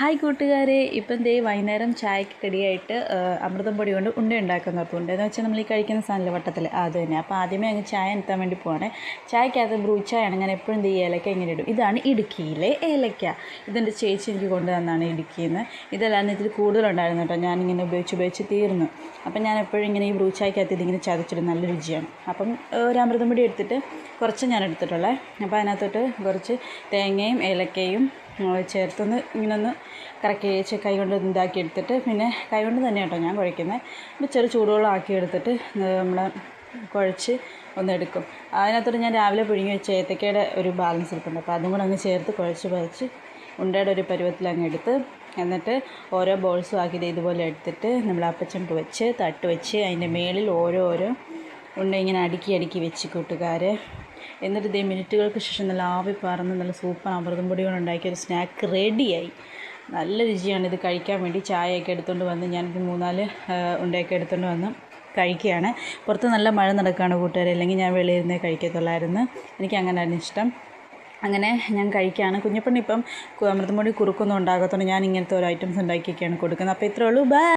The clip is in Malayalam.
ഹായ് കൂട്ടുകാരെ, ഇപ്പം ദേ വൈകുന്നേരം ചായക്ക് റെഡിയായിട്ട് അമൃതം പൊടി കൊണ്ട് ഉണ്ട ഉണ്ടാക്കുന്ന ഉണ്ടെന്ന് വെച്ചാൽ നമ്മൾ ഈ കഴിക്കുന്ന സാധനമില്ല വട്ടത്തിൽ അത് തന്നെ. അപ്പോൾ ആദ്യമേ അങ്ങ് ചായ എത്താൻ വേണ്ടി പോവാണ്. ചായക്കകത്ത് ബ്രൂ ചായയാണ് ഞാൻ എപ്പോഴും ഈ ഏലക്ക ഇങ്ങനെ ഇടും. ഇതാണ് ഇടുക്കിയിലെ ഏലക്ക. ഇതെൻ്റെ ചേച്ചി എനിക്ക് കൊണ്ടുവന്നതാണ് ഇടുക്കിയിൽ നിന്ന്. ഇതെല്ലാം ഇതിൽ കൂടുതലുണ്ടായിരുന്നു കേട്ടോ, ഞാനിങ്ങനെ ഉപയോഗിച്ച് തീർന്നു. അപ്പം ഞാൻ എപ്പോഴും ഇങ്ങനെ ഈ ബ്രൂ ചായക്കകത്ത് ഇതിങ്ങനെ ചതച്ചിടും, നല്ല രുചിയാണ്. അപ്പം ഒരു അമൃതം പൊടി എടുത്തിട്ട് കുറച്ച് ഞാൻ എടുത്തിട്ടുള്ളത്. അപ്പോൾ അതിനകത്തോട്ട് കുറച്ച് തേങ്ങയും ഏലക്കയും ചേർത്തൊന്ന് ഇങ്ങനൊന്ന് കറക്കി കൈ കൊണ്ട് ഇതാക്കി എടുത്തിട്ട്, പിന്നെ കൈ കൊണ്ട് തന്നെ കേട്ടോ ഞാൻ കുഴയ്ക്കുന്നത്. അപ്പോൾ ചെറു ചൂടുവെള്ളം ആക്കി എടുത്തിട്ട് നമ്മൾ കുഴച്ച് ഒന്നെടുക്കും. അതിനകത്തോട്ട് ഞാൻ രാവിലെ പുഴുങ്ങി വെച്ച ഏത്തക്കയുടെ ഒരു ബാലൻസ് ഇരിപ്പുണ്ട്, അപ്പോൾ അതും കൂടെ അങ്ങ് ചേർത്ത് കുഴച്ച് ഉണ്ടയുടെ ഒരു പരുവത്തിൽ അങ്ങ് എടുത്ത്, എന്നിട്ട് ഓരോ ബോൾസും ആക്കി ഇതുപോലെ എടുത്തിട്ട് നമ്മൾ അപ്പച്ചമ്പ് വെച്ച് തട്ട് വെച്ച് അതിൻ്റെ മേളിൽ ഓരോ ഉണ്ട ഇങ്ങനെ അടുക്കി വെച്ച് കൂട്ടുകാരെ. എന്നിട്ട് ഇതേ മിനിറ്റുകൾക്ക് ശേഷം നല്ല ആവി പറന്ന് നല്ല സൂപ്പർ അമൃതം പൊടി കൊണ്ട് ഉണ്ടാക്കിയ ഒരു സ്നാക്ക് റെഡിയായി. നല്ല രുചിയാണ്. ഇത് കഴിക്കാൻ വേണ്ടി ചായയൊക്കെ എടുത്തുകൊണ്ട് വന്ന് ഞാനിത് 3-4 ഉണ്ടയൊക്കെ എടുത്തുകൊണ്ട് വന്ന് കഴിക്കുകയാണ്. പുറത്ത് നല്ല മഴ നടക്കുകയാണ് കൂട്ടുകാരെ, അല്ലെങ്കിൽ ഞാൻ വെളിയിൽ ഇരുന്നേ കഴിക്കത്തുള്ളായിരുന്നു. എനിക്ക് അങ്ങനെയായിരുന്നു ഇഷ്ടം. അങ്ങനെ ഞാൻ കഴിക്കുകയാണ്. കുഞ്ഞപ്പണ്ണി ഇപ്പം അമൃതം പൊടി കുറുക്കൊന്നും ഉണ്ടാകത്തോണ്ട് ഞാൻ ഇങ്ങനത്തെ ഓരോ ഐറ്റംസ് ഉണ്ടാക്കിയൊക്കെയാണ് കൊടുക്കുന്നത്. അപ്പോൾ ഇത്രയേ ഉള്ളൂ. ബൈ.